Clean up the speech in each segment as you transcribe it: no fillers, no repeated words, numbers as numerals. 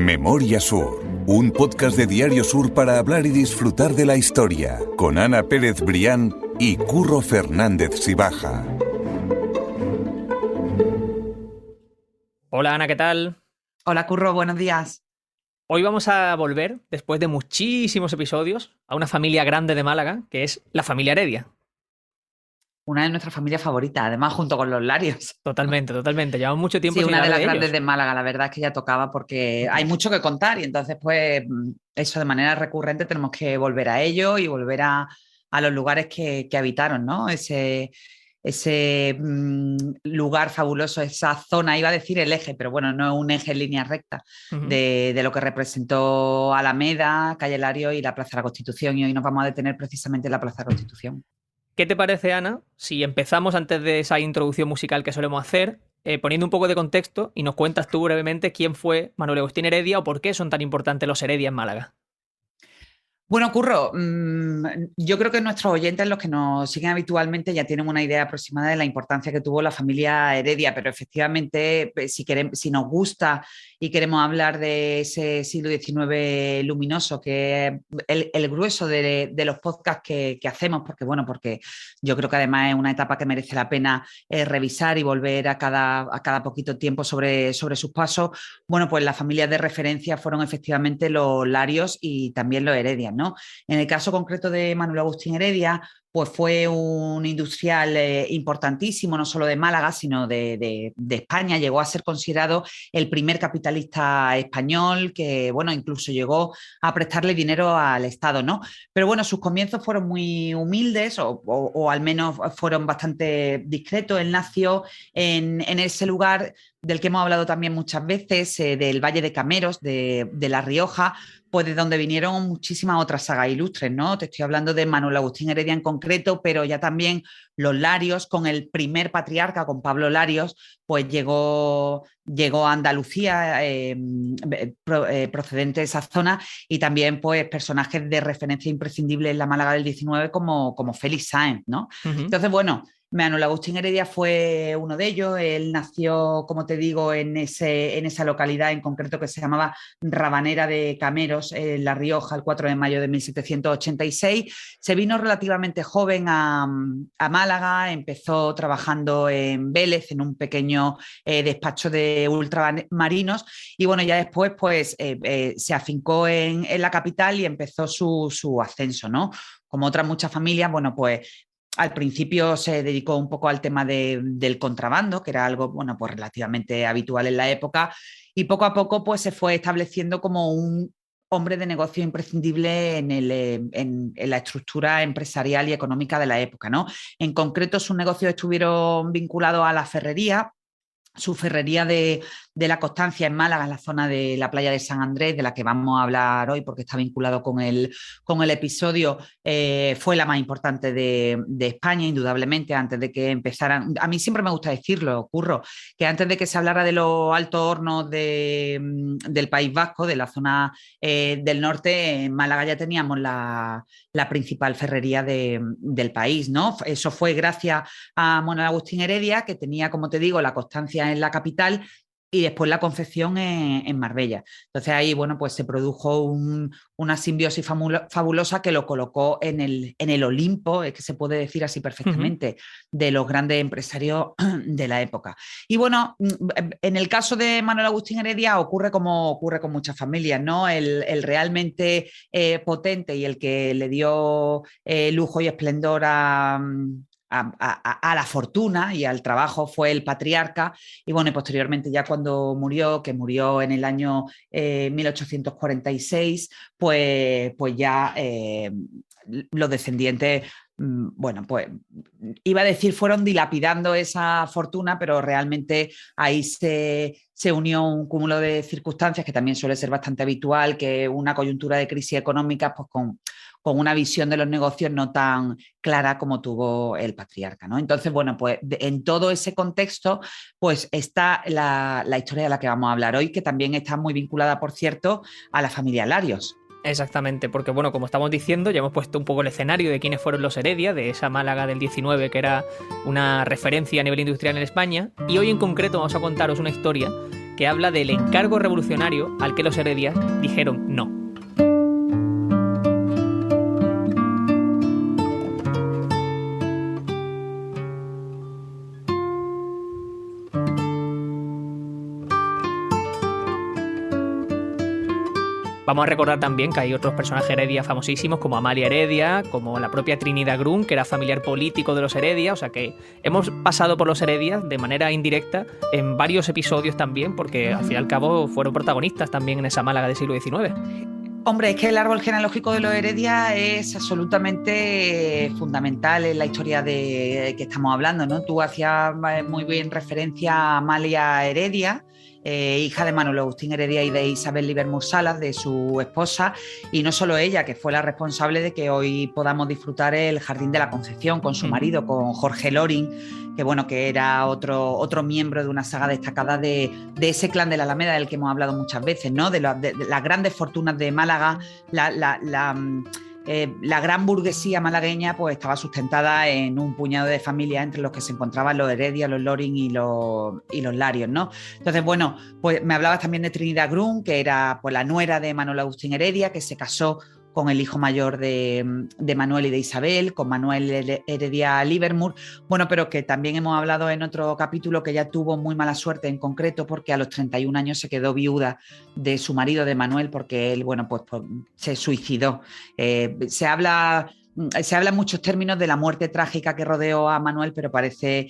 Memoria Sur, un podcast de Diario Sur para hablar y disfrutar de la historia, con Ana Pérez Brián y Curro Fernández Sibaja. Hola Ana, ¿qué tal? Hola Curro, buenos días. Hoy vamos a volver, después de muchísimos episodios, a una familia grande de Málaga, que es la familia Heredia. Una de nuestras familias favoritas, además junto con los Larios. Totalmente. Llevamos mucho tiempo Sí, sin una de hablar las de grandes ellos. de Málaga, la verdad es que ya tocaba porque hay mucho que contar y entonces pues eso de manera recurrente tenemos que volver a ello y volver a los lugares que habitaron, ¿no? Ese lugar fabuloso, esa zona, iba a decir el eje, pero bueno, no es un eje en línea recta, de lo que representó Alameda, Calle Lario y la Plaza de la Constitución, y hoy nos vamos a detener precisamente en la Plaza de la Constitución. ¿Qué te parece, Ana, si empezamos antes de esa introducción musical que solemos hacer, poniendo un poco de contexto y nos cuentas tú brevemente quién fue Manuel Agustín Heredia o por qué son tan importantes los Heredia en Málaga? Bueno, Curro, yo creo que nuestros oyentes, los que nos siguen habitualmente, ya tienen una idea aproximada de la importancia que tuvo la familia Heredia, pero efectivamente, si nos gusta y queremos hablar de ese siglo XIX luminoso, que es el grueso de los podcasts que hacemos, porque yo creo que además es una etapa que merece la pena revisar y volver a cada poquito tiempo sobre sus pasos. Bueno, pues las familias de referencia fueron efectivamente los Larios y también los Heredia, ¿no? En el caso concreto de Manuel Agustín Heredia, pues fue un industrial importantísimo, no solo de Málaga, sino de España. Llegó a ser considerado el primer capitalista español que, bueno, incluso llegó a prestarle dinero al Estado, ¿no? Pero bueno, sus comienzos fueron muy humildes o al menos fueron bastante discretos. Él nació en ese lugar del que hemos hablado también muchas veces, del Valle de Cameros, de La Rioja, pues de donde vinieron muchísimas otras sagas ilustres, ¿no? Te estoy hablando de Manuel Agustín Heredia en concreto, pero ya también los Larios, con el primer patriarca, con Pablo Larios, pues llegó a Andalucía, procedente de esa zona, y también pues personajes de referencia imprescindible en la Málaga del 19 como Félix Sáenz, ¿no? Entonces, bueno, Manuel Agustín Heredia fue uno de ellos. Él nació, como te digo, en esa localidad en concreto que se llamaba Rabanera de Cameros, en La Rioja, el 4 de mayo de 1786. Se vino relativamente joven a Málaga, empezó trabajando en Vélez, en un pequeño despacho de ultramarinos, y bueno, ya después pues se afincó en la capital y empezó su ascenso, ¿no? Como otras muchas familias, bueno, pues al principio se dedicó un poco al tema del contrabando, que era algo, bueno, pues relativamente habitual en la época, y poco a poco pues se fue estableciendo como un hombre de negocio imprescindible en la estructura empresarial y económica de la época, ¿no? En concreto, sus negocios estuvieron vinculados a la ferrería. Su ferrería de la Constancia en Málaga, en la zona de la playa de San Andrés, de la que vamos a hablar hoy porque está vinculado con el episodio, fue la más importante de España, indudablemente, antes de que empezaran. A mí siempre me gusta decirlo, Curro, que antes de que se hablara de los altos hornos del País Vasco, de la zona del norte, en Málaga ya teníamos la principal ferrería del país, ¿no? Eso fue gracias a Manuel Agustín Heredia, que tenía, como te digo, la Constancia en la capital y después la confección en Marbella. Entonces ahí, bueno, pues se produjo una simbiosis fabulosa que lo colocó en el Olimpo, es que se puede decir así perfectamente, de los grandes empresarios de la época. Y bueno, en el caso de Manuel Agustín Heredia ocurre como ocurre con muchas familias, ¿no? El realmente potente y el que le dio lujo y esplendor a la fortuna y al trabajo fue el patriarca, y bueno, y posteriormente ya cuando murió, que murió en el año 1846, pues ya los descendientes, bueno, pues iba a decir fueron dilapidando esa fortuna, pero realmente ahí se unió un cúmulo de circunstancias que también suele ser bastante habitual, que una coyuntura de crisis económica, pues con una visión de los negocios no tan clara como tuvo el patriarca, ¿no? Entonces, bueno, pues en todo ese contexto, pues está la historia de la que vamos a hablar hoy, que también está muy vinculada, por cierto, a la familia Larios. Exactamente, porque bueno, como estamos diciendo, ya hemos puesto un poco el escenario de quiénes fueron los Heredia, de esa Málaga del 19 que era una referencia a nivel industrial en España, y hoy en concreto vamos a contaros una historia que habla del encargo revolucionario al que los Heredias dijeron no. Vamos a recordar también que hay otros personajes Heredia famosísimos como Amalia Heredia, como la propia Trinidad Grun, que era familiar político de los Heredia, o sea que hemos pasado por los Heredias de manera indirecta en varios episodios también, porque al fin y al cabo fueron protagonistas también en esa Málaga del siglo XIX. Hombre, es que el árbol genealógico de los Heredia es absolutamente fundamental en la historia de que estamos hablando, ¿no? Tú hacías muy bien referencia a Amalia Heredia, hija de Manuel Agustín Heredia y de Isabel Livermore Salas, de su esposa, y no solo ella, que fue la responsable de que hoy podamos disfrutar el Jardín de la Concepción con su marido, con Jorge Loring, que bueno, que era otro miembro de una saga destacada de ese clan de la Alameda del que hemos hablado muchas veces, ¿no? De las grandes fortunas de Málaga, la gran burguesía malagueña pues estaba sustentada en un puñado de familias entre los que se encontraban los Heredia, los Loring y los Larios, ¿no? Entonces, bueno, pues me hablabas también de Trinidad Grun, que era pues la nuera de Manuel Agustín Heredia, que se casó con el hijo mayor de Manuel y de Isabel, con Manuel Heredia Livermore, bueno, pero que también hemos hablado en otro capítulo que ella tuvo muy mala suerte en concreto porque a los 31 años se quedó viuda de su marido, de Manuel, porque él, bueno, pues se suicidó. Se habla en muchos términos de la muerte trágica que rodeó a Manuel, pero parece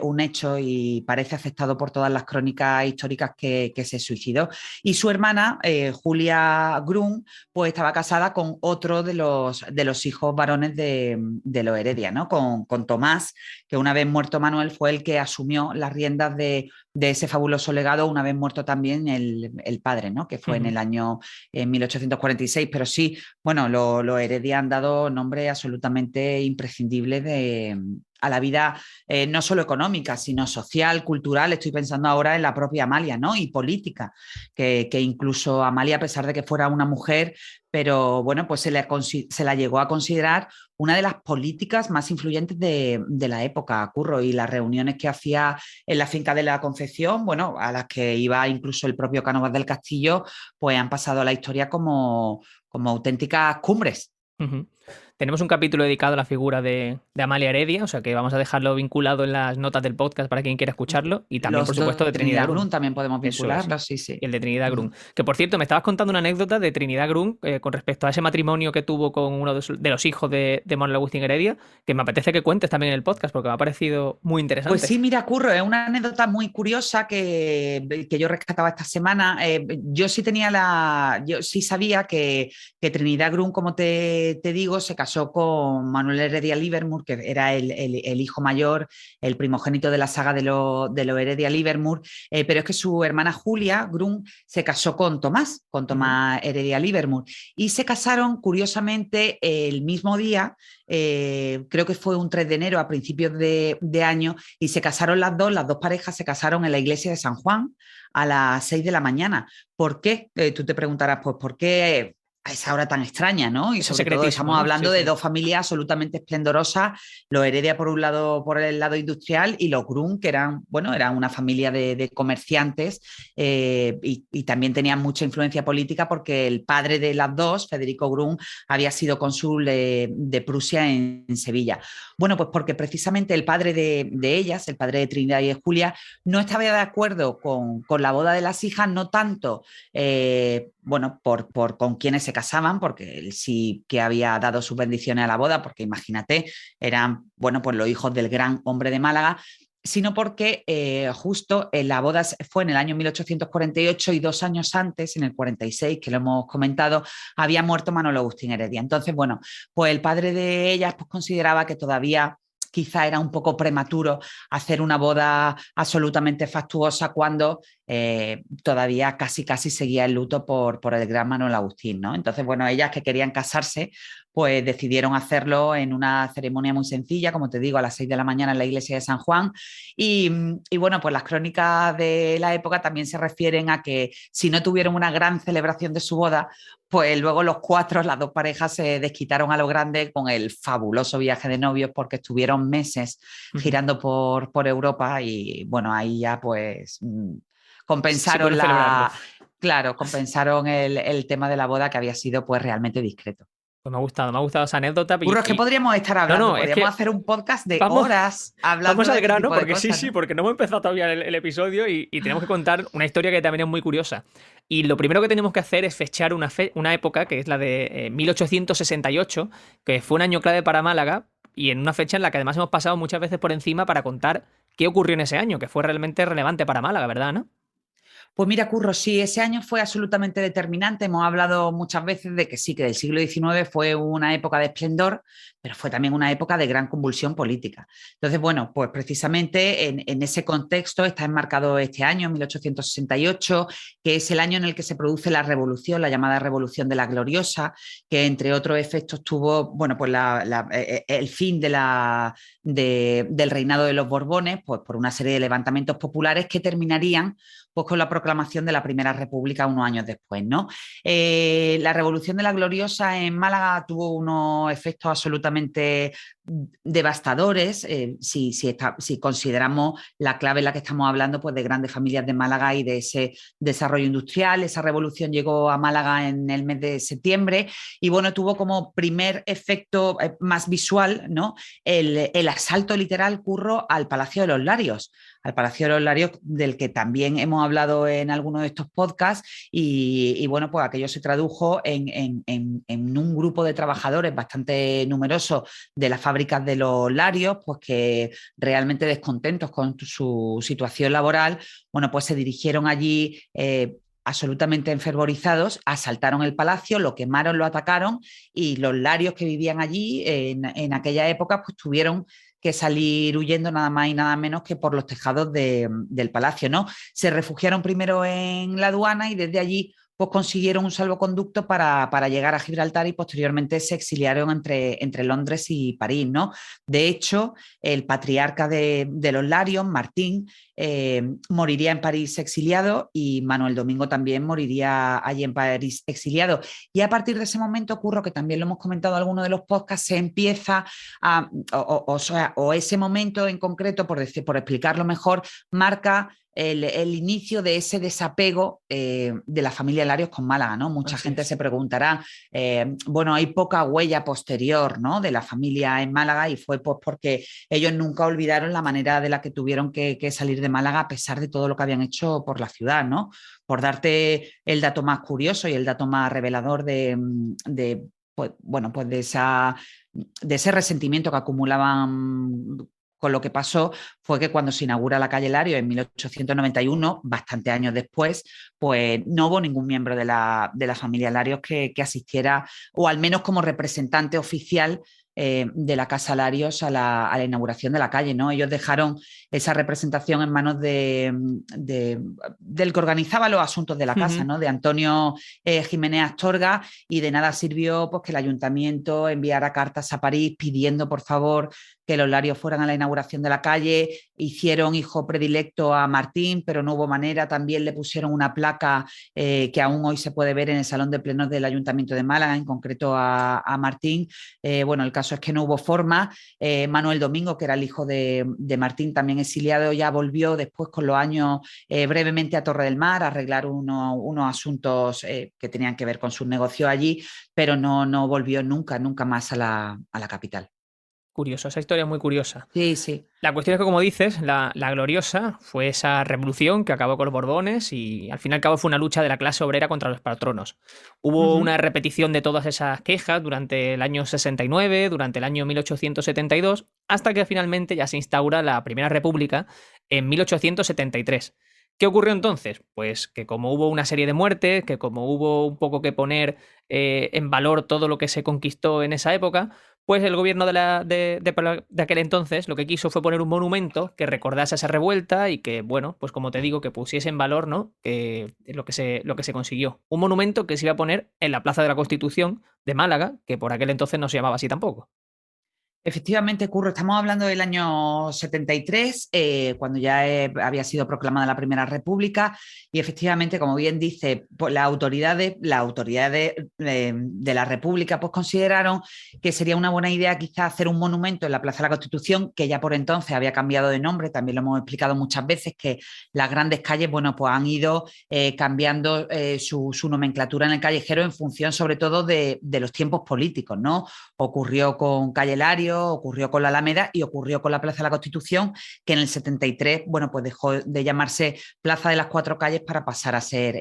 un hecho y parece aceptado por todas las crónicas históricas que se suicidó. Y su hermana, Julia Grun, pues estaba casada con otro de los hijos varones de los Heredia, ¿no? Con Tomás, que una vez muerto Manuel fue el que asumió las riendas de ese fabuloso legado, una vez muerto también el padre, ¿no? Que fue en el año 1846. Pero sí, bueno, los Heredia han dado nombre absolutamente imprescindible a la vida no solo económica, sino social, cultural. Estoy pensando ahora en la propia Amalia, ¿no? Y política, que incluso Amalia, a pesar de que fuera una mujer, pero bueno, pues se la llegó a considerar una de las políticas más influyentes de la época, Curro, y las reuniones que hacía en la finca de la Concepción, bueno, a las que iba incluso el propio Cánovas del Castillo, pues han pasado a la historia como auténticas cumbres. Uh-huh. Tenemos un capítulo dedicado a la figura de Amalia Heredia, o sea que vamos a dejarlo vinculado en las notas del podcast para quien quiera escucharlo, y también, por supuesto, de Trinidad Grun. También podemos vincularlo, sí. Y el de Trinidad Grun. Que, por cierto, me estabas contando una anécdota de Trinidad Grun con respecto a ese matrimonio que tuvo con uno de los hijos de Manuel Agustín Heredia, que me apetece que cuentes también en el podcast, porque me ha parecido muy interesante. Pues sí, mira, Curro, es una anécdota muy curiosa que yo rescataba esta semana. Yo sí sabía que Trinidad Grun, como te digo, se casó con Manuel Heredia Livermore, que era el hijo mayor, el primogénito de la saga de los Heredia Livermore, pero es que su hermana Julia Grun se casó con Tomás Heredia Livermore, y se casaron curiosamente el mismo día, creo que fue un 3 de enero a principios de año, y se casaron las dos parejas se casaron en la iglesia de San Juan a las 6 de la mañana. ¿Por qué? Tú te preguntarás, pues, ¿por qué a esa hora tan extraña, ¿no? Y sobre todo estamos hablando de dos familias absolutamente esplendorosas, los Heredia por el lado industrial, y los Grun, que eran una familia de comerciantes, y también tenían mucha influencia política porque el padre de las dos, Federico Grun, había sido cónsul de Prusia en Sevilla. Bueno, pues porque precisamente el padre de ellas, el padre de Trinidad y de Julia, no estaba de acuerdo con la boda de las hijas, no tanto por con quienes se casaban, porque él sí que había dado sus bendiciones a la boda, porque imagínate, eran pues los hijos del gran hombre de Málaga, sino porque justo la boda fue en el año 1848 y 2 años antes, en el 46, que lo hemos comentado, había muerto Manuel Agustín Heredia. Entonces, bueno, pues el padre de ellas pues consideraba que todavía quizá era un poco prematuro hacer una boda absolutamente fastuosa cuando todavía casi seguía el luto por el gran Manuel Agustín, ¿no? Entonces, bueno, ellas que querían casarse, pues decidieron hacerlo en una ceremonia muy sencilla, como te digo, a las 6 de la mañana en la iglesia de San Juan. Y bueno, pues las crónicas de la época también se refieren a que si no tuvieron una gran celebración de su boda, pues luego las dos parejas se desquitaron a lo grande con el fabuloso viaje de novios, porque estuvieron meses girando por Europa, y bueno, ahí ya pues puede celebrarlo. Claro, compensaron el tema de la boda que había sido pues realmente discreto. Pues me ha gustado esa anécdota. Curro, es que podríamos estar hablando, podríamos hacer un podcast de horas hablando vamos al de este grano, tipo de porque cosas, sí, ¿no? porque no hemos empezado todavía el episodio y tenemos que contar una historia que también es muy curiosa. Y lo primero que tenemos que hacer es fechar una época, que es la de 1868, que fue un año clave para Málaga, y en una fecha en la que además hemos pasado muchas veces por encima para contar qué ocurrió en ese año, que fue realmente relevante para Málaga, ¿verdad, Ana? Pues mira, Curro, sí, ese año fue absolutamente determinante. Hemos hablado muchas veces de que sí, que del siglo XIX fue una época de esplendor, pero fue también una época de gran convulsión política. Entonces, bueno, pues precisamente en ese contexto está enmarcado este año, 1868, que es el año en el que se produce la revolución, la llamada Revolución de la Gloriosa, que entre otros efectos tuvo, bueno, pues el fin del reinado de los Borbones, pues por una serie de levantamientos populares que terminarían pues con la proclamación de la Primera República unos años después, ¿no? La Revolución de la Gloriosa en Málaga tuvo unos efectos absolutamente devastadores, si consideramos la clave en la que estamos hablando, pues de grandes familias de Málaga y de ese desarrollo industrial. Esa revolución llegó a Málaga en el mes de septiembre y bueno, tuvo como primer efecto más visual, ¿no? El asalto literal, Curro, al Palacio de los Larios, del que también hemos hablado en algunos de estos podcasts y bueno, pues aquello se tradujo en un grupo de trabajadores bastante numeroso de las fábricas de los Larios, pues que realmente descontentos con su situación laboral, bueno, pues se dirigieron allí absolutamente enfervorizados, asaltaron el palacio, lo quemaron, lo atacaron y los Larios que vivían allí en aquella época pues tuvieron que salir huyendo nada más y nada menos que por los tejados del palacio, ¿no? Se refugiaron primero en la aduana y desde allí pues consiguieron un salvoconducto para llegar a Gibraltar y posteriormente se exiliaron entre Londres y París, ¿no? De hecho, el patriarca de los Larios, Martín, moriría en París exiliado y Manuel Domingo también moriría allí en París exiliado. Y a partir de ese momento, Curro, que también lo hemos comentado en alguno de los podcasts, se empieza o ese momento en concreto, por explicarlo mejor, marca el inicio de ese desapego de la familia Larios con Málaga, ¿no? Mucha gente se preguntará, bueno, hay poca huella posterior, ¿no? De la familia en Málaga y fue pues porque ellos nunca olvidaron la manera de la que tuvieron que salir de Málaga a pesar de todo lo que habían hecho por la ciudad, ¿no? Por darte el dato más curioso y el dato más revelador pues, bueno, pues de ese resentimiento que acumulaban con lo que pasó fue que cuando se inaugura la calle Lario en 1891, bastante años después, pues no hubo ningún miembro de la familia Larios que asistiera, o al menos como representante oficial de la Casa Larios a la inauguración de la calle, ¿no? Ellos dejaron esa representación en manos del que organizaba los asuntos de la casa, ¿no? De Antonio Jiménez Astorga, y de nada sirvió pues, que el ayuntamiento enviara cartas a París pidiendo, por favor, que los Larios fueran a la inauguración de la calle. Hicieron hijo predilecto a Martín, pero no hubo manera. También le pusieron una placa que aún hoy se puede ver en el Salón de Plenos del Ayuntamiento de Málaga, en concreto a Martín. Bueno, el caso es que no hubo forma. Manuel Domingo, que era el hijo de Martín, también exiliado, ya volvió después con los años brevemente a Torre del Mar a arreglar unos asuntos que tenían que ver con sus negocios allí, pero no volvió nunca más a la capital. Curioso, esa historia es muy curiosa. Sí, sí. La cuestión es que, como dices, la Gloriosa fue esa revolución que acabó con los Borbones y al fin y al cabo fue una lucha de la clase obrera contra los patronos. Hubo una repetición de todas esas quejas durante el año 69, durante el año 1872, hasta que finalmente ya se instaura la Primera República en 1873. ¿Qué ocurrió entonces? Pues que como hubo una serie de muertes, que como hubo un poco que poner en valor todo lo que se conquistó en esa época, pues el gobierno de aquel entonces lo que quiso fue poner un monumento que recordase esa revuelta y que, bueno, pues como te digo, que pusiese en valor, ¿no? Que lo que se consiguió. Un monumento que se iba a poner en la Plaza de la Constitución de Málaga, que por aquel entonces no se llamaba así tampoco. Efectivamente, Curro, estamos hablando del año 73, cuando ya había sido proclamada la Primera República, y efectivamente, como bien dice, pues, las autoridades de la República pues, consideraron que sería una buena idea quizás hacer un monumento en la Plaza de la Constitución, que ya por entonces había cambiado de nombre. También lo hemos explicado muchas veces, que las grandes calles, bueno, pues han ido cambiando su nomenclatura en el callejero en función sobre todo de los tiempos políticos, ¿no? Ocurrió con Calle Lario, ocurrió con la Alameda y ocurrió con la Plaza de la Constitución, que en el 73, bueno, pues dejó de llamarse Plaza de las Cuatro Calles para pasar a ser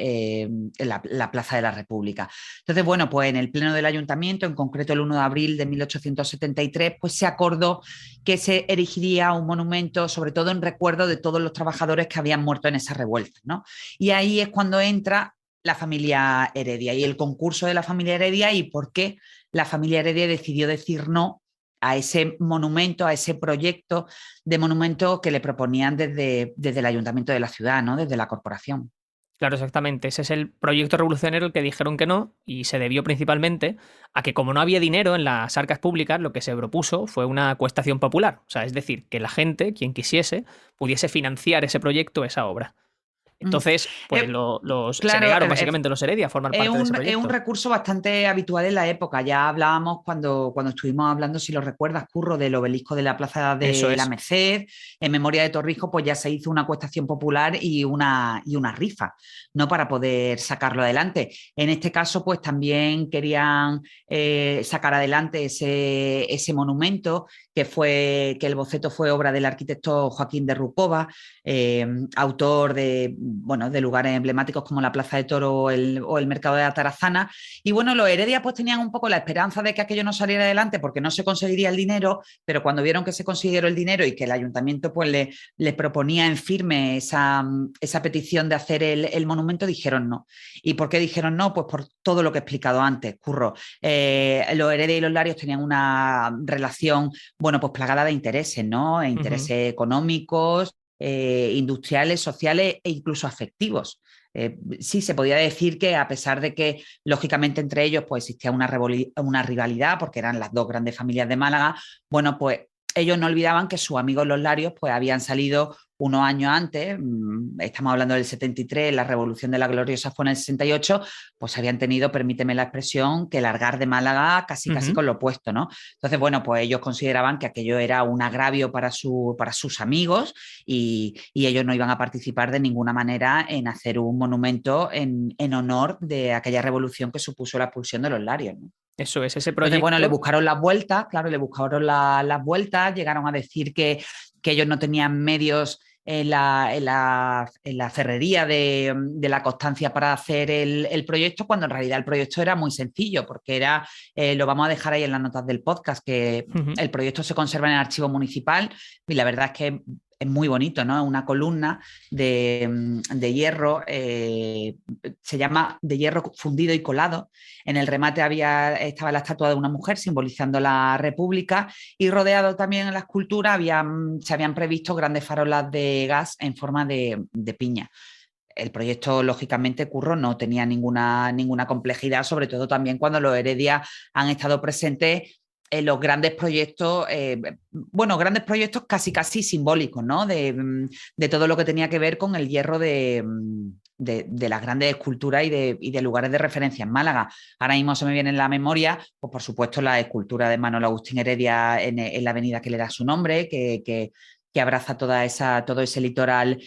la Plaza de la República. Entonces, bueno, pues en el Pleno del Ayuntamiento, en concreto el 1 de abril de 1873, pues se acordó que se erigiría un monumento, sobre todo en recuerdo de todos los trabajadores que habían muerto en esa revuelta, ¿no? Y ahí es cuando entra la familia Heredia y el concurso de la familia Heredia y por qué la familia Heredia decidió decir no a ese monumento, a ese proyecto de monumento que le proponían desde el ayuntamiento de la ciudad, ¿no? Desde la corporación. Claro, exactamente. Ese es el proyecto revolucionario al que dijeron que no, y se debió principalmente a que, como no había dinero en las arcas públicas, lo que se propuso fue una acuestación popular. O sea, es decir, que la gente, quien quisiese, pudiese financiar ese proyecto, esa obra. Entonces, pues se Claro, negaron básicamente los Heredia a formar parte de ese es un proyecto. recurso bastante habitual en la época. Ya hablábamos cuando estuvimos hablando, si lo recuerdas, Curro, del obelisco de la Plaza Eso de la es. Merced. En memoria de Torrijos, pues ya se hizo una acuestación popular y una rifa, ¿no? Para poder sacarlo adelante. En este caso, pues también querían sacar adelante ese monumento, que el boceto fue obra del arquitecto Joaquín de Rucova, autor de lugares emblemáticos como la Plaza de Toro o el Mercado de la Tarazana. Y bueno, los Heredia pues tenían un poco la esperanza de que aquello no saliera adelante porque no se conseguiría el dinero, pero cuando vieron que se consiguieron el dinero y que el ayuntamiento pues les proponía en firme esa petición de hacer el monumento, dijeron no. ¿Y por qué dijeron no? Pues por todo lo que he explicado antes, Curro. Los Heredia y los Larios tenían una relación, bueno, pues plagada de intereses, ¿no? Intereses económicos, industriales, sociales e incluso afectivos. Sí, se podía decir que a pesar de que, lógicamente, entre ellos pues, existía una rivalidad, porque eran las dos grandes familias de Málaga, bueno, pues ellos no olvidaban que sus amigos los Larios pues, habían salido unos años antes, estamos hablando del 73, la Revolución de la Gloriosa fue en el 68, pues habían tenido, permíteme la expresión, que largar de Málaga casi con lo opuesto, ¿no? Entonces, bueno, pues ellos consideraban que aquello era un agravio para sus amigos y ellos no iban a participar de ninguna manera en hacer un monumento en honor de aquella revolución que supuso la expulsión de los Larios, ¿no? Eso es, ese Entonces, proyecto. bueno, le buscaron las vueltas, claro, le buscaron las vueltas, llegaron a decir que ellos no tenían medios en la ferrería de la Constancia para hacer el proyecto, cuando en realidad el proyecto era muy sencillo, porque era, lo vamos a dejar ahí en las notas del podcast, que el proyecto se conserva en el archivo municipal y la verdad es que es muy bonito, ¿no? Una columna de hierro, se llama de hierro fundido y colado. En el remate estaba la estatua de una mujer simbolizando la República y rodeado también en la escultura se habían previsto grandes farolas de gas en forma de piña. El proyecto, lógicamente, Curro, no tenía ninguna complejidad, sobre todo también cuando los Heredia han estado presentes en los grandes proyectos, grandes proyectos casi simbólicos, ¿no? De todo lo que tenía que ver con el hierro de las grandes esculturas y de lugares de referencia en Málaga. Ahora mismo se me viene en la memoria, pues por supuesto, la escultura de Manuel Agustín Heredia en la avenida que le da su nombre, que abraza todo ese litoral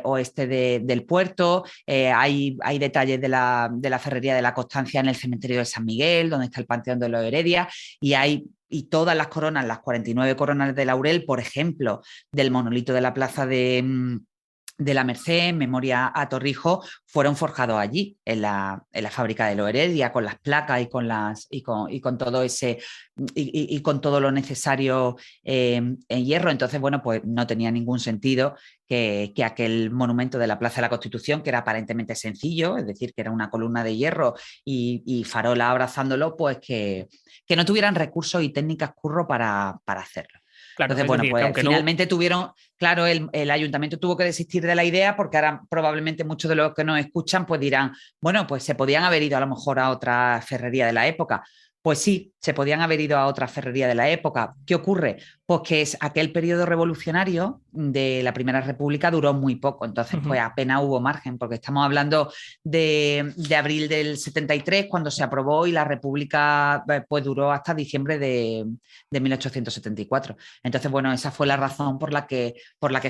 oeste del puerto. Hay detalles de la ferrería de la Constancia en el cementerio de San Miguel, donde está el Panteón de los Heredia, y todas las coronas, las 49 coronas de laurel, por ejemplo, del monolito de la plaza de la Merced, en memoria a Torrijos, fueron forjados allí, en la fábrica de los Heredia, con las placas y con todo ese y con todo lo necesario en hierro. Entonces, bueno, pues no tenía ningún sentido que aquel monumento de la Plaza de la Constitución, que era aparentemente sencillo, es decir, que era una columna de hierro y farola abrazándolo, pues que no tuvieran recursos y técnicas, Curro, para hacerlo. Claro, Entonces, es bueno, decir, pues aunque finalmente tuvieron, claro, el ayuntamiento tuvo que desistir de la idea, porque ahora probablemente muchos de los que nos escuchan pues dirán, bueno, pues se podían haber ido a lo mejor a otra ferrería de la época. Pues sí, se podían haber ido a otra ferrería de la época. ¿Qué ocurre? Pues que aquel periodo revolucionario de la Primera República duró muy poco, entonces pues apenas hubo margen, porque estamos hablando de abril del 73, cuando se aprobó, y la República pues duró hasta diciembre de 1874. Entonces, bueno, esa fue la razón por la que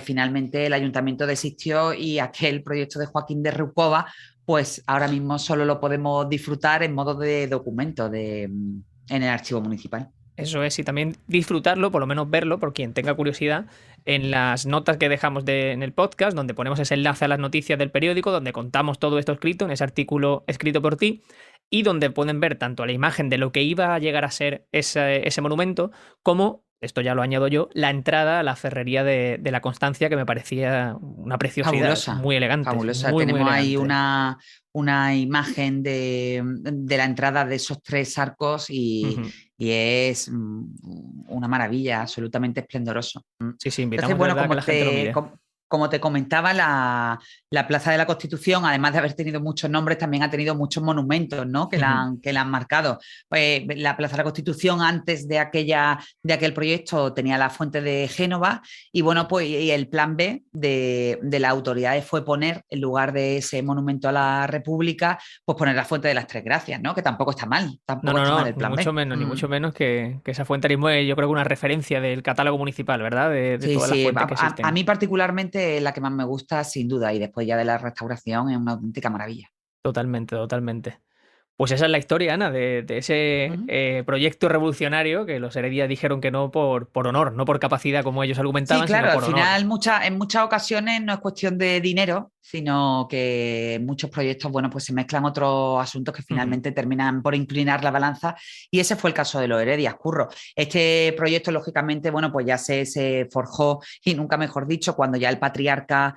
finalmente el ayuntamiento desistió, y aquel proyecto de Joaquín de Rucova pues ahora mismo solo lo podemos disfrutar en modo de documento en el archivo municipal. Eso es, y también disfrutarlo, por lo menos verlo, por quien tenga curiosidad, en las notas que dejamos en el podcast, donde ponemos ese enlace a las noticias del periódico, donde contamos todo esto escrito, en ese artículo escrito por ti, y donde pueden ver tanto la imagen de lo que iba a llegar a ser ese monumento, como, esto ya lo añado yo, la entrada a la ferrería de la Constancia, que me parecía una preciosidad, fabulosa, muy elegante. fabulosa. Muy, Tenemos muy ahí elegante. una imagen de la entrada de esos 3 arcos y es una maravilla, absolutamente esplendoroso. Sí, sí, Entonces, invitamos de bueno, verdad a que la gente lo mire. como te comentaba, la Plaza de la Constitución, además de haber tenido muchos nombres, también ha tenido muchos monumentos, ¿no? que la han marcado. Pues, la Plaza de la Constitución, antes de aquel proyecto, tenía la Fuente de Génova, y bueno, pues y el plan B de las autoridades fue poner, en lugar de ese monumento a la República, pues poner la Fuente de las Tres Gracias, ¿no? Que tampoco está mal, tampoco está mal el Ni plan mucho B. menos, ni mucho menos que esa fuente ahora mismo es, yo creo que una referencia del catálogo municipal, ¿verdad? De Sí, todas las sí, fuentes que a existen. mí particularmente es la que más me gusta, sin duda, y después ya de la restauración es una auténtica maravilla. Totalmente, totalmente. Pues esa es la historia, Ana, de ese proyecto revolucionario que los Heredia dijeron que no por honor, no por capacidad como ellos Sí, argumentaban, claro, sino al por honor. final en muchas ocasiones no es cuestión de dinero, sino que en muchos proyectos, bueno, pues se mezclan otros asuntos que Ujú. finalmente terminan por inclinar la balanza, y ese fue el caso de los Heredias, Curro. Este proyecto, lógicamente, bueno, pues ya se forjó, y nunca mejor dicho, cuando ya el patriarca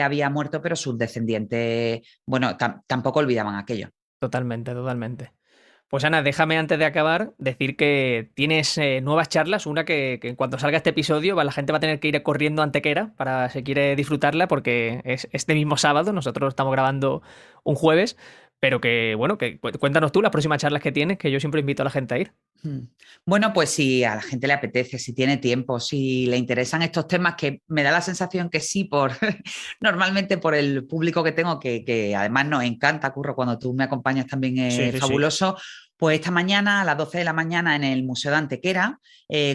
había muerto, pero sus descendientes, bueno, tampoco olvidaban aquello. Totalmente, totalmente. Pues Ana, déjame antes de acabar decir que tienes nuevas charlas, una que en cuanto salga este episodio la gente va a tener que ir corriendo a Antequera para si quiere disfrutarla porque es este mismo sábado, nosotros estamos grabando un jueves, pero que bueno, que cuéntanos tú las próximas charlas que tienes, que yo siempre invito a la gente a ir. Bueno, pues si a la gente le apetece, si tiene tiempo, si le interesan estos temas, que me da la sensación que sí, normalmente por el público que tengo, que además nos encanta, Curro, cuando tú me acompañas también Sí, es sí, sí. fabuloso. Pues esta mañana a las 12 de la mañana en el Museo de Antequera,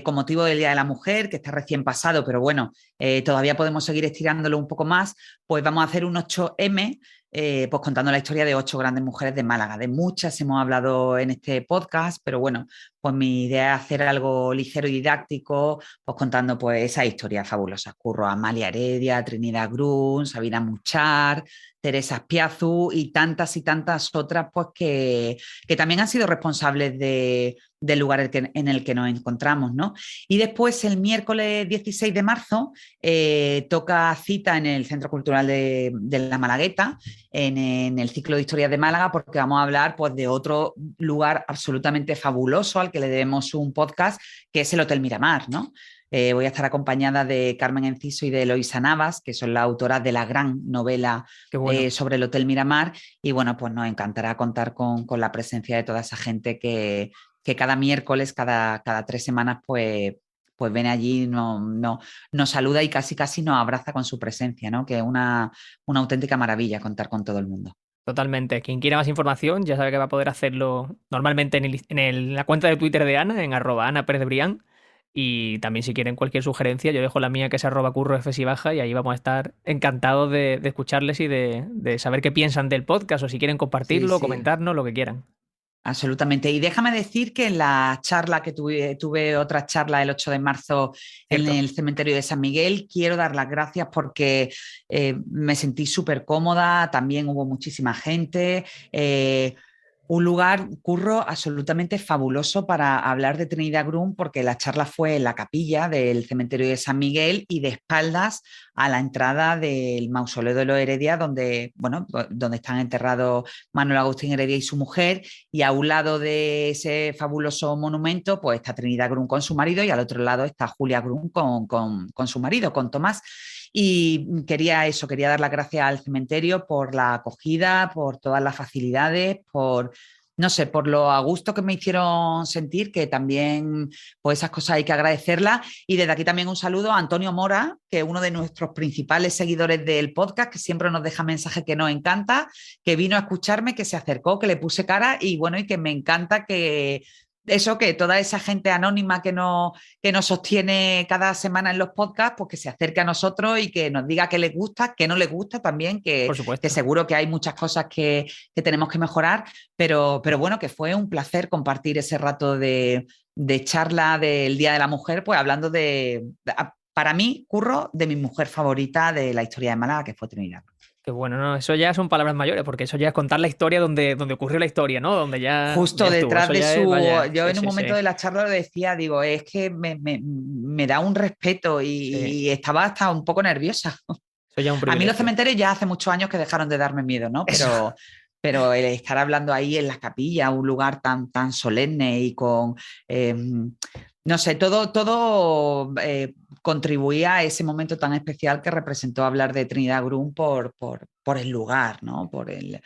con motivo del Día de la Mujer, que está recién pasado, pero bueno, todavía podemos seguir estirándolo un poco más, pues vamos a hacer un 8M, pues contando la historia de 8 grandes mujeres de Málaga. De muchas hemos hablado en este podcast, pero bueno, pues mi idea es hacer algo ligero y didáctico, pues contando pues esas historias fabulosas. Curro a Amalia Heredia, Trinidad Grun, Sabina Muchar, Teresa Espiazu y tantas otras, pues que también han sido responsables del lugar en el que nos encontramos, ¿no? Y después, el miércoles 16 de marzo, toca cita en el Centro Cultural de la Malagueta, en el ciclo de historias de Málaga, porque vamos a hablar pues de otro lugar absolutamente fabuloso al que le debemos un podcast, que es el Hotel Miramar, ¿no? Voy a estar acompañada de Carmen Enciso y de Eloísa Navas, que son las autoras de la gran novela Qué bueno. sobre el Hotel Miramar, y bueno, pues nos encantará contar con la presencia de toda esa gente que cada miércoles, cada 3 semanas, pues viene allí, nos saluda y casi nos abraza con su presencia, ¿no? Que es una auténtica maravilla contar con todo el mundo. Totalmente. Quien quiera más información ya sabe que va a poder hacerlo normalmente la cuenta de Twitter de Ana, en @AnaPérezBrián. Y también si quieren cualquier sugerencia, yo dejo la mía que es @currofs y baja, y ahí vamos a estar encantados de escucharles y de saber qué piensan del podcast, o si quieren Sí, compartirlo, sí. comentarnos, lo que quieran. Absolutamente. Y déjame decir que en la charla que tuve otra charla el 8 de marzo en Cierto. el cementerio de San Miguel, quiero dar las gracias porque me sentí súper cómoda, también hubo muchísima gente. Un lugar, Curro, absolutamente fabuloso para hablar de Trinidad Grun, porque la charla fue en la capilla del cementerio de San Miguel y de espaldas a la entrada del mausoleo de los Heredia, donde están enterrados Manuel Agustín Heredia y su mujer, y a un lado de ese fabuloso monumento pues está Trinidad Grun con su marido, y al otro lado está Julia Grun con su marido, con Tomás. Y quería dar las gracias al cementerio por la acogida, por todas las facilidades, por no sé, por lo a gusto que me hicieron sentir, que también pues esas cosas hay que agradecerlas. Y desde aquí también un saludo a Antonio Mora, que es uno de nuestros principales seguidores del podcast, que siempre nos deja mensajes que nos encanta, que vino a escucharme, que se acercó, que le puse cara y bueno, y que me encanta que toda esa gente anónima que nos sostiene cada semana en los podcasts, pues que se acerque a nosotros y que nos diga qué les gusta, qué no les gusta también, que seguro que hay muchas cosas que tenemos que mejorar, pero bueno, que fue un placer compartir ese rato de charla del Día de la Mujer, pues hablando para mí, Curro, de mi mujer favorita de la historia de Málaga, que fue Trinidad. Que bueno, no, eso ya son palabras mayores, porque eso ya es contar la historia donde ocurrió la historia, ¿no? Donde ya justo ya detrás de su... yo sí, en un momento de la charla lo decía, digo, es que me da un respeto y estaba hasta un poco nerviosa. Eso ya es un privilegio. A mí los cementerios ya hace muchos años que dejaron de darme miedo, ¿no? Pero el estar hablando ahí en las capillas, un lugar tan solemne y con... no sé, todo contribuía a ese momento tan especial que representó hablar de Trinidad Grun por el lugar, ¿no? Por el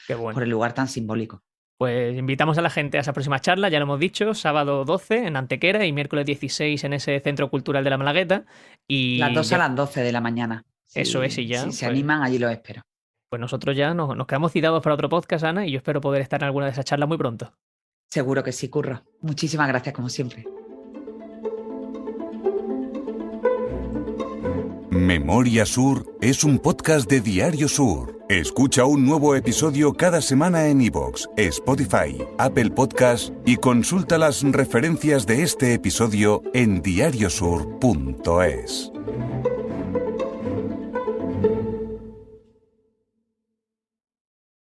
lugar tan simbólico. Pues invitamos a la gente a esa próxima charla, ya lo hemos dicho, sábado 12 en Antequera y miércoles 16 en ese Centro Cultural de la Malagueta. Y las 2 a las 12 de la mañana. Eso es, y ya. Si se animan, allí los espero. Pues nosotros ya nos quedamos citados para otro podcast, Ana, y yo espero poder estar en alguna de esas charlas muy pronto. Seguro que sí, Curro. Muchísimas gracias, como siempre. Memoria Sur es un podcast de Diario Sur. Escucha un nuevo episodio cada semana en iVoox, Spotify, Apple Podcasts y consulta las referencias de este episodio en diariosur.es.